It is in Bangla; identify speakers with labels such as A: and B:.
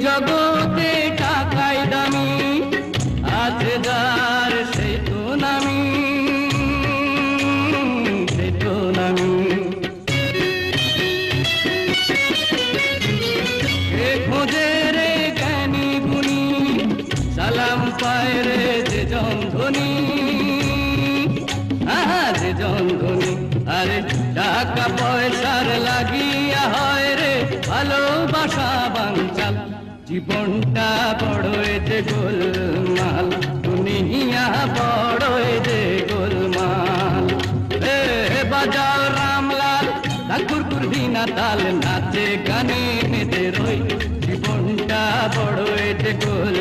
A: জগতে টাকাই দামি, আছে যার সে তো নামি, সে তো নামি। খোঁজে রে জ্ঞানী গুণী, সালাম পায় রে যে জন ধনী, যে জন ধনী। আরে টাকা পয়সার লাগিয়া হয় রে ভালোবাসা বাঞ্চাল, জীবনটা বড়ই যে গোলমাল, দুনিয়া বড়ই যে গোলমাল। বাজাও রামলাল ঠাকুর কুরদিনা তাল, নাচে গানে মেতে রই, জীবনটা বড়ই যে গোল